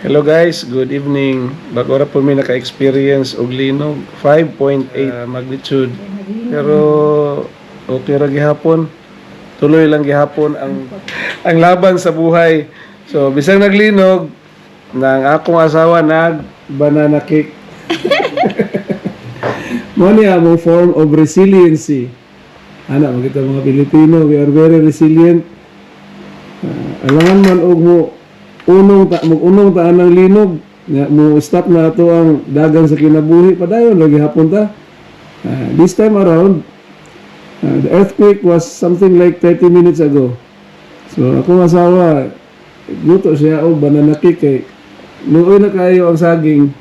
Hello guys, good evening. Bago ra po mi naka-experience og linog 5.8 magnitude. Pero okay ra gihapon. Tuloy lang gihapon ang laban sa buhay. So bisang naglinog nang akong asawa nag banana cake. Mo niya mo form of resiliency. Ana magita mga Pilipino, we are very resilient. Alangan man og mo unong taan ng linog nga mo stop na ato ang dagan sa kinabuhi padayon lagi hapon ta. This time around the earthquake was something like 30 minutes ago. So akong asawa luto siya og banana cake kay luoy na kayo ang saging.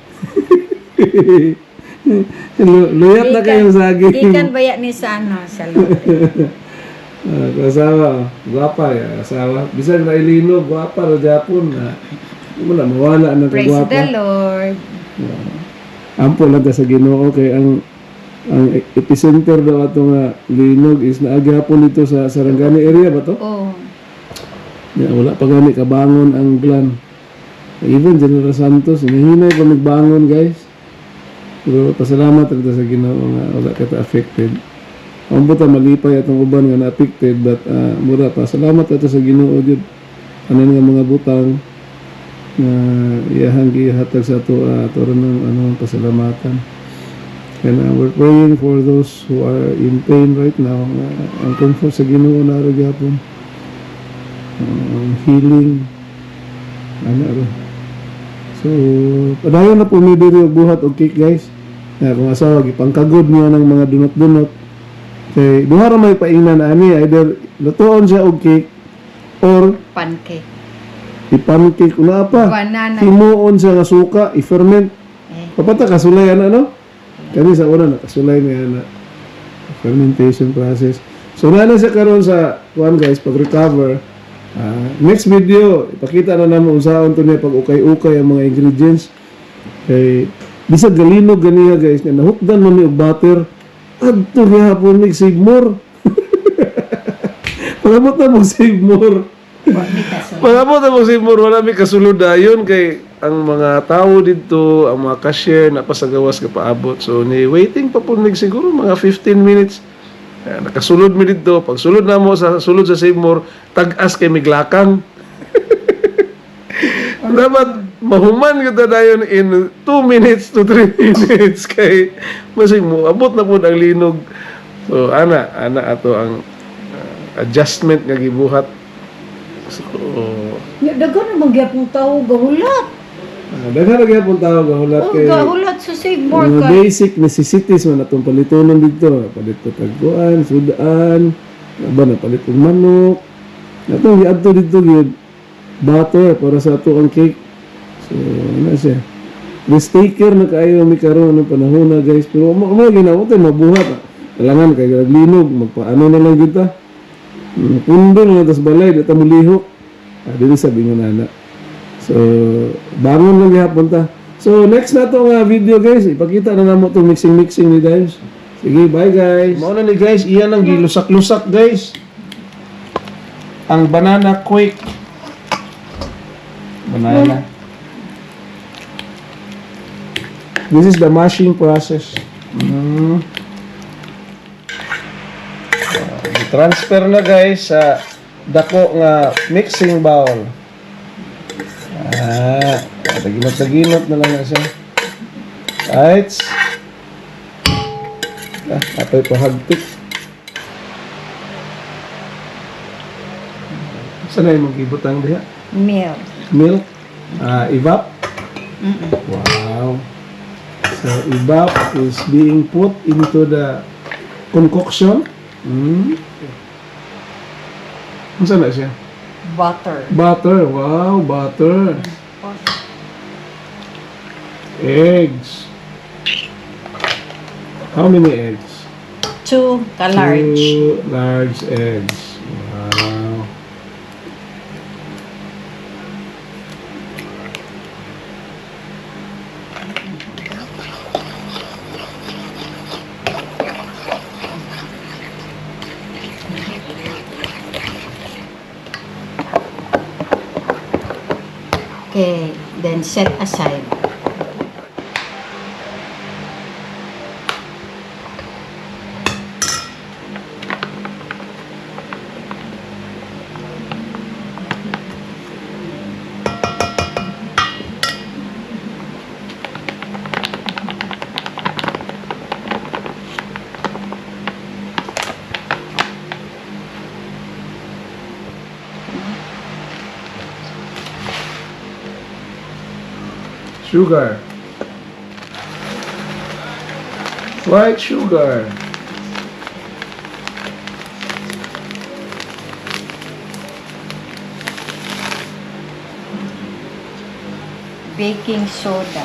Luyat na kayo ang saging. Ikan baya ni sana sa lote. Asawa, guwapa ya, asawa. Bisag na ilinog, guwapa na Japon na. Wala, mawala na Praise guwapa. the Lord. Ampo lang sa Ginoo kay ang epicenter daw ato nga linog is naagapon dito sa Sarangani area ba to? Oh. Wala pa gani kabangon ang Glan. Even General Santos, hinahinay pa nagbangon guys. Pero pasalamat agda sa Ginoo nga wala kita affected. Ang buta malipay atong uban nga na-affected but mura pa salamat ato sa Ginoo jud anan nga mga butang na iyahang gihatag sa ato ato ng pasalamatan. And we're praying for those who are in pain right now. Ang comfort sa Ginoo na ro gyapon. Healing ro. So padayon na po mi diri og buhat og cake guys. Kung asawa gipangkagod niya ng mga dunot-dunot. Okay, duha ra may paingnan ani either lutoon siya og cake or Pancake. i-pancake una pa. Banana. Himuon siya nga suka, i-ferment. Papata kasulay ano? Kani sa una nakasulay niya na fermentation process. So na siya karon sa kuan guys pag-recover. Next video, ipakita na namo unsaon to niya pag ukay-ukay ang mga ingredients. Kay bisag galinog ganiya guys nga nahukdan man ni og butter. Adto gihapon mig save more. Pagabot na mo save more. Pagabot na mo save more wala mi kasulod dayon kay ang mga tao dito, ang mga cashier na pasagawas ka paabot. So ni waiting pa po mig siguro mga 15 minutes. Nakasulod mi dito. Pag sulod na mo sa sulod sa save more, tag-as kay miglakang. Dapat mahuman kita dayon in 2 minutes to 3 minutes kay masig mo abot na po ang linog. So ana ato ang adjustment nga gibuhat. So Dagan na magyapong tao gahulat. daghan ra gyapon tawo gahulat kay Gahulat sa save more mga ka. basic necessities man atong palitonon dito. Palit ko tagkuan, sudan, ba na palit og manok. Atong giadto dito gyud butter para sa ato ang cake. So, ano siya? Risk taker na kaayo mi karon ng panahon na guys. Pero mo ginawa tayo mabuhat. Kailangan kay naglinog, magpaano na lang kita. Pundo na tas balay, dito mo lihok. Dili sabi nga nana. So, bangon lang gihapon ta. So, next na to nga video guys. Ipakita na namo itong mixing ni Dimes. Sige, bye guys. Mao na ni guys, iyan ang gilusak-lusak guys. Ang banana quake. Banana. This is the mashing process. Transfer na guys sa dako nga mixing bowl. Taginot na lang na siya. Right. Apay pahagtik. Saan na yung mag-ibutang diha? Milk. Milk. Evap. Wow. So, evap is being put into the concoction. Saan na siya? Butter. Butter. Wow, butter. Eggs. How many eggs? 2 ka-large. 2 large eggs. Wow. Okay, then set aside. Sugar. White sugar. Baking soda.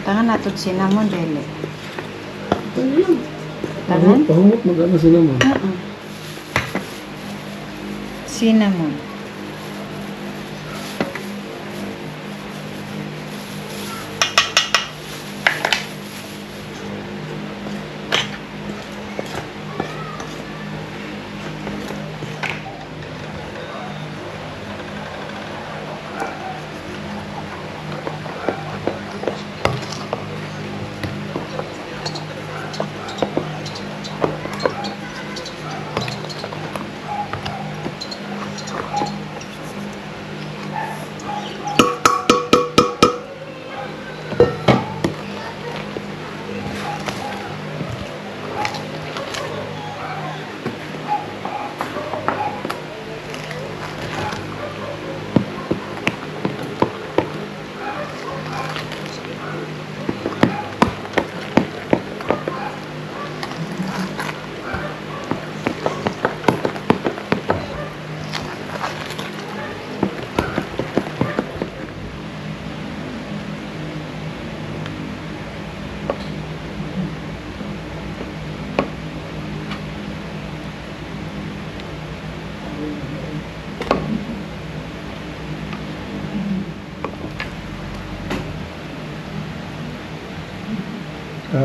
Tangan nato cinnamon dili. Tangan? Pahungot magana sila mo. Cinnamon.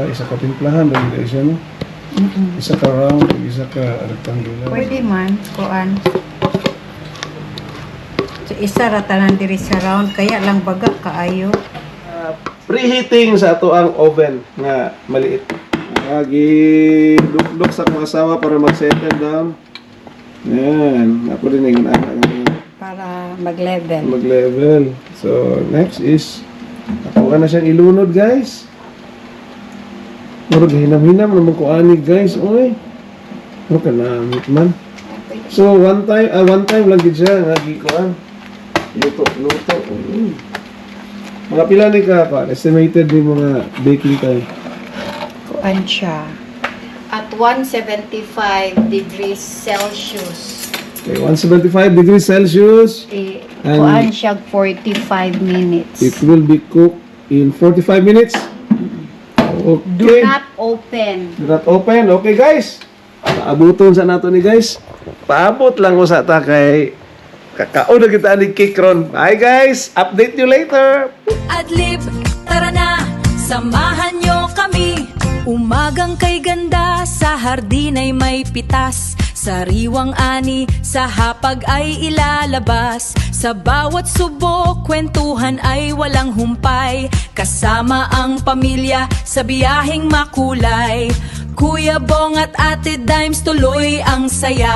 Isa ka timplahan, dahil siya, no? Isa ka round, isa ka rectangular. Pwede man, kuan. So, isa ratanan diri sa round, kaya lang baga kaayo. Preheating sa ato ang oven nga maliit. Dukdok sa akong asawa para mag-settle down. Yan. Ako din yung Para mag-level. mag-level. So, next is ako na siyang ilunod, guys. Murag hinam-hinam naman ko ani, guys. Oy. Ano ka namit man. So, one time lang gid siya nga gikuan. Luto. Mga pila ni ka pa, estimated ni mga baking time. Kuan siya. At 175 degrees Celsius. Okay, 175 degrees Celsius. And Kuan siya 45 minutes. it will be cooked in 45 minutes. Do Okay. not open. Do not open. Okay, guys. Paabuton sa nato ni guys. Paabot lang mo sa ta kay kakao na kita ni cake ron. Bye, guys. Update you later. Adlib, tara na, samahan nyo kami. Umagang kay ganda, sa hardin ay may pitas. Sariwang ani, sa hapag ay ilalabas. Sa bawat subok, kwentuhan ay walang humpay. Kasama ang pamilya, sa biyaheng makulay. Kuya Bong at Ate Dimes, tuloy ang saya.